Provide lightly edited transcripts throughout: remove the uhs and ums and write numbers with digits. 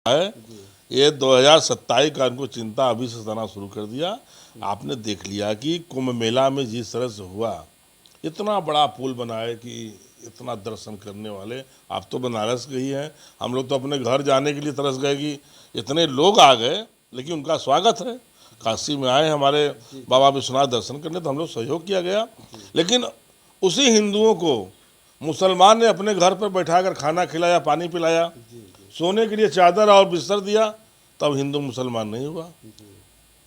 है। ये 2027 का इनको चिंता अभी से सताना शुरू कर दिया। आपने देख लिया कि कुंभ मेला में जिस तरह से हुआ, इतना बड़ा पुल बनाए कि इतना दर्शन करने वाले, आप तो बनारस गई हैं, हम लोग तो अपने घर जाने के लिए तरस गए कि इतने लोग आ गए, लेकिन उनका स्वागत है। काशी में आए हमारे बाबा विश्वनाथ दर्शन करने, तो हम लोग सहयोग किया गया। लेकिन उसी हिंदुओं को मुसलमान ने अपने घर पर बैठाकर खाना खिलाया, पानी पिलाया, सोने के लिए चादर और बिस्तर दिया, तब हिंदू मुसलमान नहीं हुआ।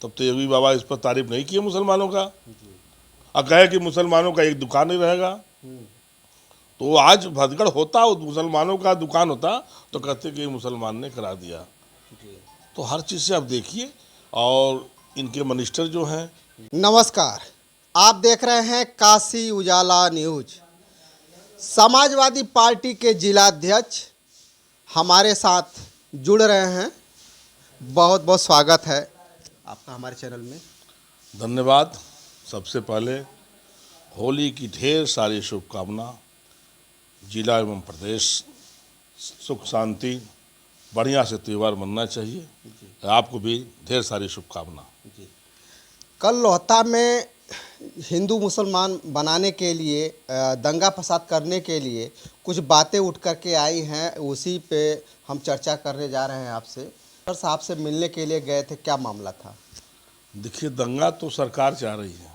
तब तो योगी बाबा इस पर तारीफ नहीं किए मुसलमानों का, और कहे कि मुसलमानों का एक दुकान ही रहेगा। तो आज भदगढ़ होता, मुसलमानों का दुकान होता, तो कहते कि मुसलमान ने करा दिया। तो हर चीज़ से आप देखिए, और इनके मिनिस्टर जो हैं। नमस्कार, आप देख रहे हैं काशी उजाला न्यूज। समाजवादी पार्टी के जिलाध्यक्ष हमारे साथ जुड़ रहे हैं। बहुत बहुत स्वागत है आपका हमारे चैनल में। धन्यवाद। सबसे पहले होली की ढेर सारी शुभकामना। जिला एवं प्रदेश सुख शांति बढ़िया से त्यौहार मनना चाहिए। आपको भी ढेर सारी शुभकामना। कल लोहता में हिंदू मुसलमान बनाने के लिए, दंगा फसाद करने के लिए कुछ बातें उठ कर के आई हैं, उसी पे हम चर्चा करने जा रहे हैं आपसे। सर साहब से मिलने के लिए गए थे, क्या मामला था? देखिए, दंगा तो सरकार चाह रही है।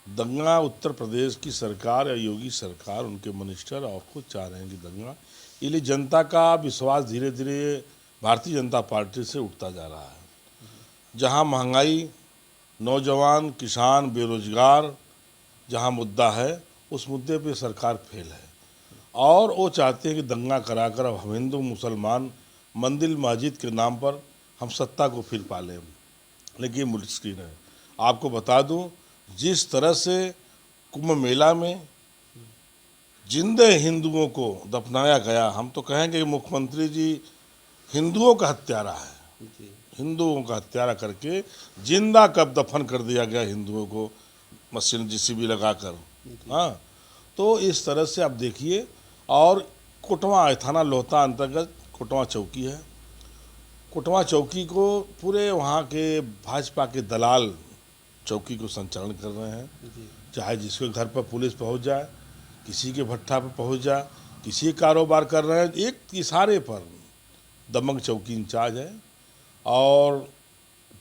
दंगा उत्तर प्रदेश की सरकार या योगी सरकार, उनके मिनिस्टर और खुद चाह रहे हैं कि दंगा, इसलिए जनता का विश्वास धीरे धीरे भारतीय जनता पार्टी से उठता जा रहा है। जहां महंगाई, नौजवान, किसान, बेरोजगार जहां मुद्दा है, उस मुद्दे पे सरकार फेल है, और वो चाहते हैं कि दंगा कराकर अब हम हिंदू मुसलमान मंदिर मस्जिद के नाम पर हम सत्ता को फिर पा लें। लेकिन मुश्किल है। आपको बता दूं, जिस तरह से कुंभ मेला में जिंदे हिंदुओं को दफनाया गया, हम तो कहेंगे कि मुख्यमंत्री जी हिंदुओं का हत्यारा है। हिंदुओं का हत्यारा करके जिंदा कब दफन कर दिया गया हिंदुओं को, मशीन JCB लगाकर। हाँ, तो इस तरह से आप देखिए। और कोटवा थाना लोहता अंतर्गत कोटवा चौकी है। कोटवा चौकी को पूरे वहाँ के भाजपा के दलाल चौकी को संचालन कर रहे हैं। चाहे जिसके घर पर पुलिस पहुँच जाए, किसी के भट्ठा पर पहुँच जाए, किसी कारोबार कर रहे हैं, एक इशारे पर दमंग चौकी इंचार्ज है। और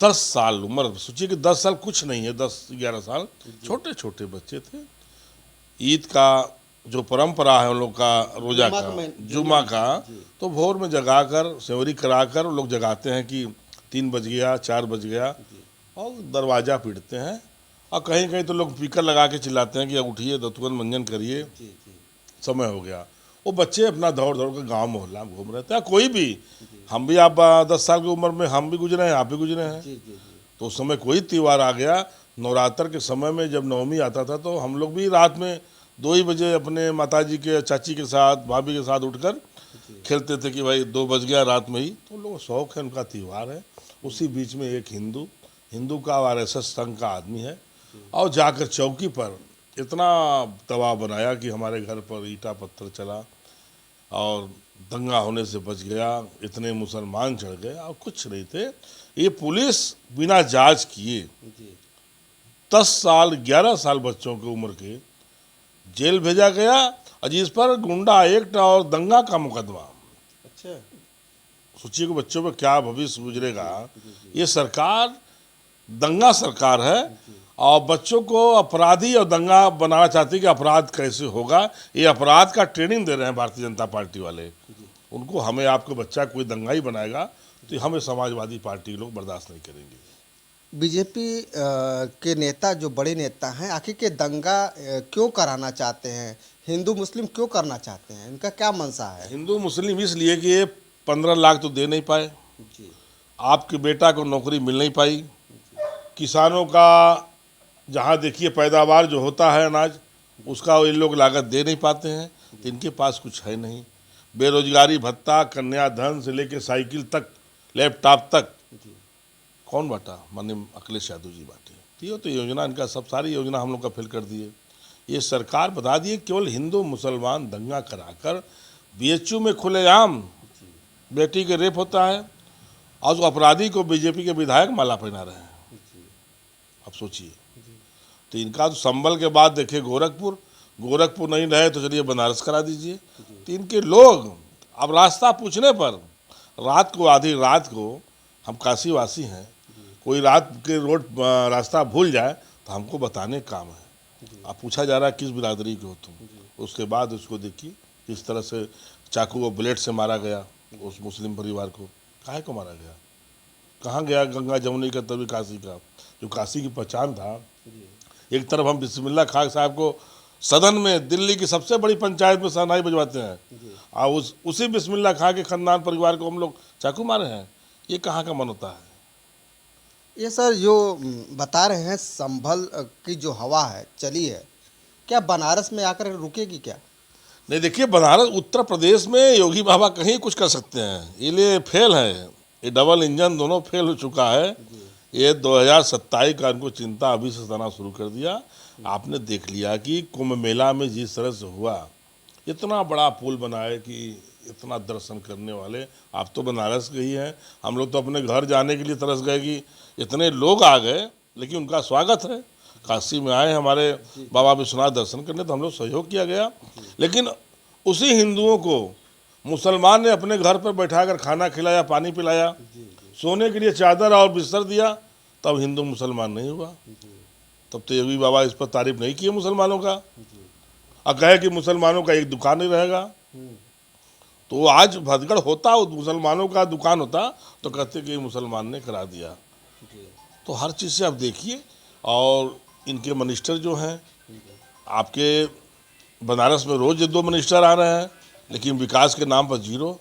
10 साल उम्र, सोचिए कि 10 साल कुछ नहीं है, 10-11 साल छोटे छोटे बच्चे थे। ईद का जो परंपरा है उन लोग का, रोजा का, जुमा का, तो भोर में जगाकर सेवरी कराकर वो लोग जगाते हैं कि 3 बज गया, 4 बज गया, और दरवाज़ा पीटते हैं। और कहीं कहीं तो लोग स्पीकर लगा के चिल्लाते हैं कि अब उठिए, दतुअन मंजन करिए, समय हो गया। वो बच्चे अपना दौड़ दौड़ कर गाँव मोहल्ला में घूम रहे थे। कोई भी, हम भी, आप 10 साल की उम्र में हम भी गुजरे हैं, आप भी गुजरे हैं। तो उस समय कोई त्यौहार आ गया, नवरात्र के समय में जब नवमी आता था, तो हम लोग भी रात में 2 ही बजे अपने माताजी के, चाची के साथ, भाभी के साथ उठकर खेलते थे कि भाई 2 बज गया रात में ही। तो लोग शौक है, उनका त्यौहार है। उसी बीच में एक हिंदू का RSS संघ का आदमी है, और जाकर चौकी पर इतना दबाव बनाया कि हमारे घर पर ईंटा पत्थर चला, और दंगा होने से बच गया। इतने मुसलमान चढ़ गए, और कुछ नहीं थे। ये पुलिस बिना जांच किए 10 साल 11 साल बच्चों की उम्र के जेल भेजा गया, और जिस पर गुंडा एक्ट और दंगा का मुकदमा। अच्छा, सोचिए कि बच्चों पर क्या भविष्य गुजरेगा। ये सरकार दंगा सरकार है, और बच्चों को अपराधी और दंगा बनाना चाहती है कि अपराध कैसे होगा। ये अपराध का ट्रेनिंग दे रहे हैं भारतीय जनता पार्टी वाले उनको। हमें आपको बच्चा कोई दंगा ही बनाएगा तो हमें समाजवादी पार्टी के लोग बर्दाश्त नहीं करेंगे। बीजेपी के नेता, जो बड़े नेता हैं, आखिर के दंगा क्यों कराना चाहते हैं? हिंदू मुस्लिम क्यों करना चाहते हैं? इनका क्या मंशा है? हिंदू मुस्लिम इसलिए कि ये 15 लाख तो दे नहीं पाए, आपके बेटा को नौकरी मिल नहीं पाई, किसानों का जहाँ देखिए पैदावार जो होता है अनाज, उसका ये लोग लागत दे नहीं पाते हैं, तो इनके पास कुछ है नहीं। बेरोजगारी भत्ता, कन्याधन से लेके साइकिल तक, लैपटॉप तक कौन बांटा? माननीय अखिलेश यादव जी बांटे। तो योजना इनका, सब सारी योजना हम लोग का फेल कर दिए। ये सरकार बता दिए केवल हिंदू मुसलमान दंगा कराकर BHU में खुलेआम बेटी के रेप होता है और उस अपराधी को बीजेपी के विधायक माला पहना रहे हैं। अब सोचिए, तो इनका तो संभल के बाद देखिए गोरखपुर नहीं रहे तो चलिए बनारस करा दीजिए। तो इनके लोग अब रास्ता पूछने पर रात को, आधी रात को, हम काशी वासी हैं, कोई रात के रोड रास्ता भूल जाए तो हमको बताने का काम है। अब पूछा जा रहा है किस बिरादरी के हो तुम, उसके बाद उसको देखिए किस तरह से चाकू और बुलेट से मारा गया उस मुस्लिम परिवार को। काहे को मारा गया, कहाँ गया गंगा जमुनी का तभी काशी का, जो काशी की पहचान था। एक तरफ हम बिस्मिल्लाह खान साहब को सदन में दिल्ली की सबसे बड़ी पंचायत में शहनाई बजवाते हैं और उसी बिस्मिल्लाह खान के खानदान परिवार को हम लोग चाकू मारे हैं। ये कहाँ का मन होता है। ये सर जो बता रहे हैं संभल की जो हवा है चली है, क्या बनारस में आकर रुकेगी क्या? नहीं, देखिए बनारस उत्तर प्रदेश में योगी बाबा कहीं कुछ कर सकते हैं, ये लिए फेल है, ये डबल इंजन दोनों फेल हो चुका है। ये 2027 का इनको चिंता अभी से सताना शुरू कर दिया। आपने देख लिया कि कुंभ मेला में जिस तरह से हुआ, इतना बड़ा पुल बनाए कि इतना दर्शन करने वाले, आप तो बनारस गई हैं, हम लोग तो अपने घर जाने के लिए तरस गए कि इतने लोग आ गए, लेकिन उनका स्वागत है। काशी में आए हमारे बाबा विश्वनाथ दर्शन करने, तो हम लोग सहयोग किया गया। लेकिन उसी हिंदुओं को मुसलमान ने अपने घर पर बैठाकर खाना खिलाया, पानी पिलाया, सोने के लिए चादर और बिस्तर दिया, तब हिंदू मुसलमान नहीं हुआ। तब तो योगी बाबा इस पर तारीफ नहीं किए मुसलमानों का, और कहे कि मुसलमानों का एक दुकान नहीं रहेगा। तो आज भदगढ़ होता, मुसलमानों का दुकान होता, तो कहते कि मुसलमान ने करा दिया। तो हर चीज़ से आप देखिए, और इनके मिनिस्टर जो हैं, आपके बनारस में रोज 2 मिनिस्टर आ रहे हैं, लेकिन विकास के नाम पर जीरो।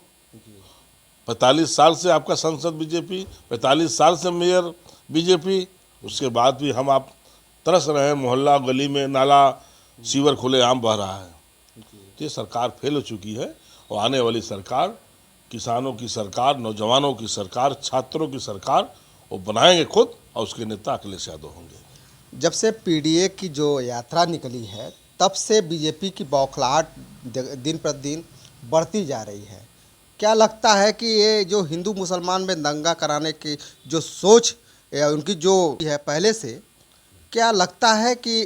45 साल से आपका संसद बीजेपी, 45 साल से मेयर बीजेपी, उसके बाद भी हम आप तरस रहे हैं, मोहल्ला गली में नाला सीवर खुले आम बह रहा है। तो ये सरकार फेल हो चुकी है, और आने वाली सरकार किसानों की सरकार, नौजवानों की सरकार, छात्रों की सरकार वो बनाएंगे खुद, और उसके नेता अखिलेश यादव होंगे। जब से पीडीए की जो यात्रा निकली है तब से बीजेपी की बौखलाहट दिन प्रतिदिन बढ़ती जा रही है। क्या लगता है कि ये जो हिंदू मुसलमान में दंगा कराने की जो सोच या उनकी जो है पहले से, क्या लगता है कि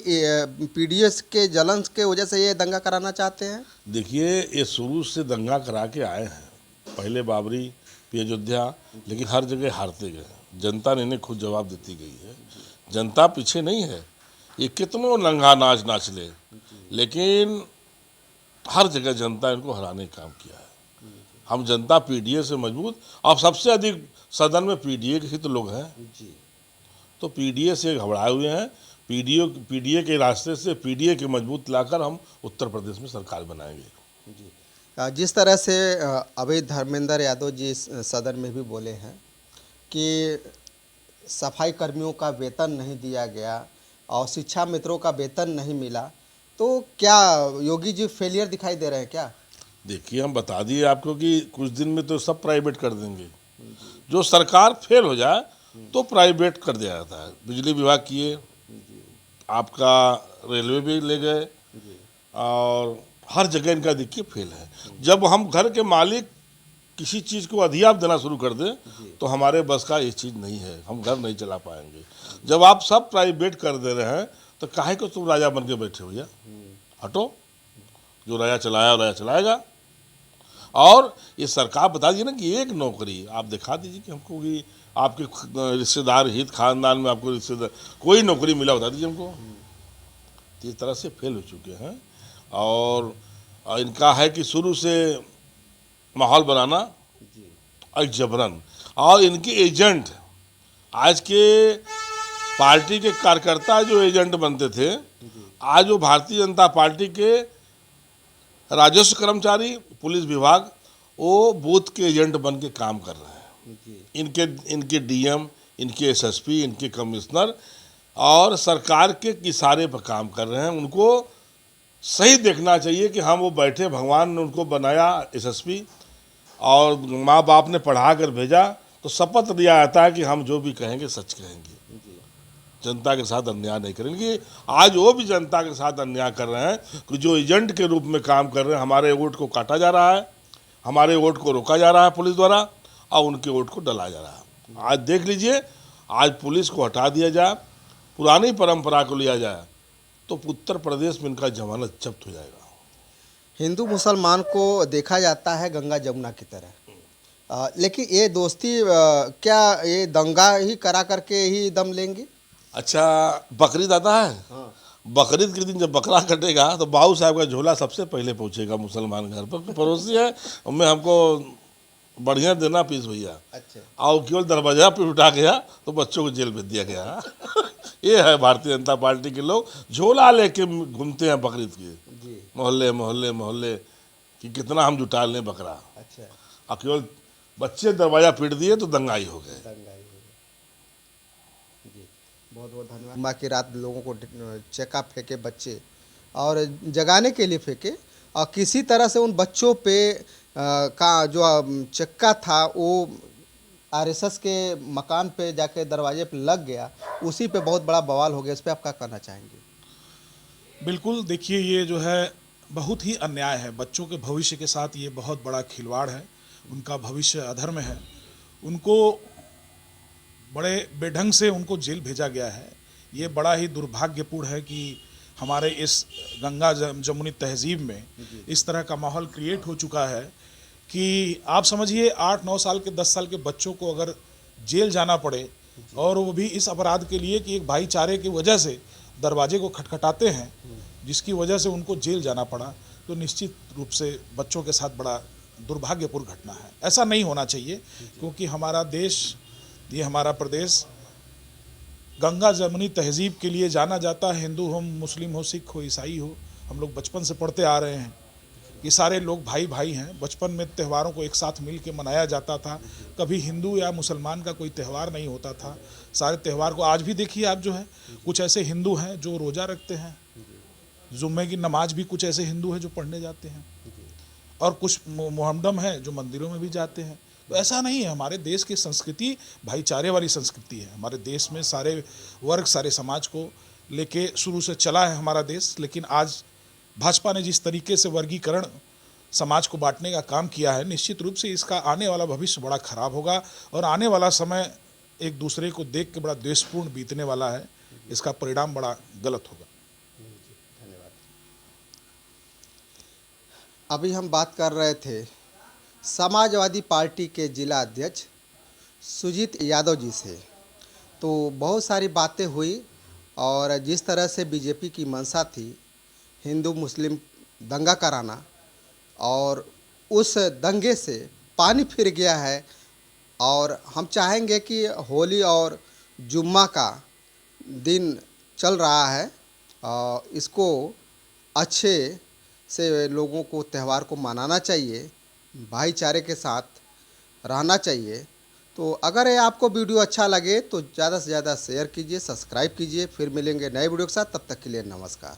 पीडीए के जलन के वजह से ये दंगा कराना चाहते हैं? देखिए, ये शुरू से दंगा करा के आए हैं, पहले बाबरी, फिर अयोध्या, लेकिन हर जगह हारते गए। जनता ने इन्हें खुद जवाब देती गई है। जनता पीछे नहीं है, ये कितनों नंगा नाच नाच ले, लेकिन हर जगह जनता इनको हराने का काम किया है। हम जनता पीडीए से मजबूत, और सबसे अधिक सदन में पीडीए के हित लोग हैं। तो पीडीए से घबराए हुए हैं। पीडीए के रास्ते से पीडीए के मजबूत लाकर हम उत्तर प्रदेश में सरकार बनाएंगे। जिस तरह से अभी धर्मेंद्र यादव जी सदन में भी बोले हैं कि सफाई कर्मियों का वेतन नहीं दिया गया और शिक्षा मित्रों का वेतन नहीं मिला, तो क्या योगी जी फेलियर दिखाई दे रहे हैं क्या? देखिए, हम बता दिए आपको कि कुछ दिन में तो सब प्राइवेट कर देंगे। जो सरकार फेल हो जाए तो प्राइवेट कर दिया जाता है। बिजली विभाग किए, आपका रेलवे भी ले गए, और हर जगह इनका देखिए फेल है। जब हम घर के मालिक किसी चीज़ को अधियाप देना शुरू कर दें तो हमारे बस का ये चीज़ नहीं है, हम घर नहीं चला पाएंगे। जब आप सब प्राइवेट कर दे रहे हैं तो काहे को तुम राजा बन के बैठे भैया, हटो, जो राजा चलाया राजा चलाएगा। और ये सरकार बता दीजिए ना कि एक नौकरी आप दिखा दीजिए कि हमको कि आपके रिश्तेदार हित खानदान में आपको रिश्तेदार कोई नौकरी मिला, बता दीजिए हमको। तो इस तरह से फेल हो चुके हैं, और इनका है कि शुरू से माहौल बनाना और जबरन, और इनके एजेंट, आज के पार्टी के कार्यकर्ता जो एजेंट बनते थे, आज वो भारतीय जनता पार्टी के राजस्व कर्मचारी, पुलिस विभाग, वो बूथ के एजेंट बन के काम कर रहे हैं। इनके डीएम, इनके एसएसपी, इनके कमिश्नर और सरकार के इशारे पर काम कर रहे हैं। उनको सही देखना चाहिए कि हम वो बैठे, भगवान ने उनको बनाया एसएसपी, और माँ बाप ने पढ़ा कर भेजा, तो शपथ लिया जाता है कि हम जो भी कहेंगे सच कहेंगे, जनता के साथ अन्याय नहीं करेंगे। आज वो भी जनता के साथ अन्याय कर रहे हैं कि जो एजेंट के रूप में काम कर रहे हैं, हमारे वोट को काटा जा रहा है, हमारे वोट को रोका जा रहा है पुलिस द्वारा और उनके वोट को डला जा रहा है। आज देख लीजिए, आज पुलिस को हटा दिया जाए, पुरानी परंपरा को लिया जाए तो उत्तर प्रदेश में इनका जमानत जब्त हो जाएगा। हिंदू मुसलमान को देखा जाता है गंगा जमुना की तरह, लेकिन ये दोस्ती क्या ये दंगा ही करा करके ही दम लेंगे? अच्छा, बकरीद आता है। हाँ। बकरीद के दिन जब बकरा कटेगा तो बाबू साहब का झोला सबसे पहले पहुंचेगा मुसलमान घर पर। पड़ोसी है, उनमें हमको बढ़िया देना पीस भैया। अच्छा। और केवल दरवाजा पे उठा गया तो बच्चों को जेल भेज दिया गया। ये है भारतीय जनता पार्टी के लोग, झोला लेके घूमते हैं बकरीद के जी। मोहल्ले मोहल्ले मोहल्ले कि कितना हम जुटा लें बकरा। अच्छा। और केवल बच्चे दरवाजा पीट दिए तो दंगाई हो गए। दंगाई हो गई। जी, बहुत बहुत धन्यवाद। जुम्मा की रात लोगों को चक्का फेंके बच्चे और जगाने के लिए फेंके, और किसी तरह से उन बच्चों पे का जो चक्का था वो आरएसएस के मकान पे जाके दरवाजे पे लग गया, उसी पे बहुत बड़ा बवाल हो गया। इस पे आप क्या कहना चाहेंगे? बिल्कुल, देखिए ये जो है बहुत ही अन्याय है। बच्चों के भविष्य के साथ ये बहुत बड़ा खिलवाड़ है। उनका भविष्य अधर में है। उनको बड़े बेढंग से उनको जेल भेजा गया है। ये बड़ा ही दुर्भाग्यपूर्ण है कि हमारे इस गंगा जमुनी तहजीब में इस तरह का माहौल क्रिएट हो चुका है कि आप समझिए 8-9 साल के 10 साल के बच्चों को अगर जेल जाना पड़े, और वो भी इस अपराध के लिए कि एक भाईचारे की वजह से दरवाजे को खटखटाते हैं, जिसकी वजह से उनको जेल जाना पड़ा, तो निश्चित रूप से बच्चों के साथ बड़ा दुर्भाग्यपूर्ण घटना है। ऐसा नहीं होना चाहिए, क्योंकि हमारा देश, ये हमारा प्रदेश गंगा जमुनी तहजीब के लिए जाना जाता है। हिंदू हो, मुस्लिम हो, सिख हो, ईसाई हो, हम लोग बचपन से पढ़ते आ रहे हैं। ये सारे लोग भाई भाई हैं। बचपन में त्योहारों को एक साथ मिल के मनाया जाता था। कभी हिंदू या मुसलमान का कोई त्यौहार नहीं होता था। सारे त्यौहार को आज भी देखिए आप, जो है कुछ ऐसे हिंदू हैं जो रोज़ा रखते हैं, जुम्मे की नमाज भी कुछ ऐसे हिंदू हैं जो पढ़ने जाते हैं, और कुछ मोहम्मदम हैं जो मंदिरों में भी जाते हैं। तो ऐसा नहीं है। हमारे देश की संस्कृति भाईचारे वाली संस्कृति है। हमारे देश में सारे वर्ग, सारे समाज को लेके शुरू से चला है हमारा देश। लेकिन आज भाजपा ने जिस तरीके से वर्गीकरण, समाज को बांटने का काम किया है, निश्चित रूप से इसका आने वाला भविष्य बड़ा खराब होगा, और आने वाला समय एक दूसरे को देख के बड़ा द्वेषपूर्ण बीतने वाला है। इसका परिणाम बड़ा गलत होगा। धन्यवाद। अभी हम बात कर रहे थे समाजवादी पार्टी के जिला अध्यक्ष सुजीत यादव जी से। तो बहुत सारी बातें हुई, और जिस तरह से बीजेपी की मंशा थी हिंदू मुस्लिम दंगा कराना, और उस दंगे से पानी फिर गया है। और हम चाहेंगे कि होली और जुम्मा का दिन चल रहा है, इसको अच्छे से लोगों को त्यौहार को मनाना चाहिए, भाईचारे के साथ रहना चाहिए। तो अगर ये आपको वीडियो अच्छा लगे तो ज़्यादा से ज़्यादा शेयर कीजिए, सब्सक्राइब कीजिए। फिर मिलेंगे नए वीडियो के साथ, तब तक के लिए नमस्कार।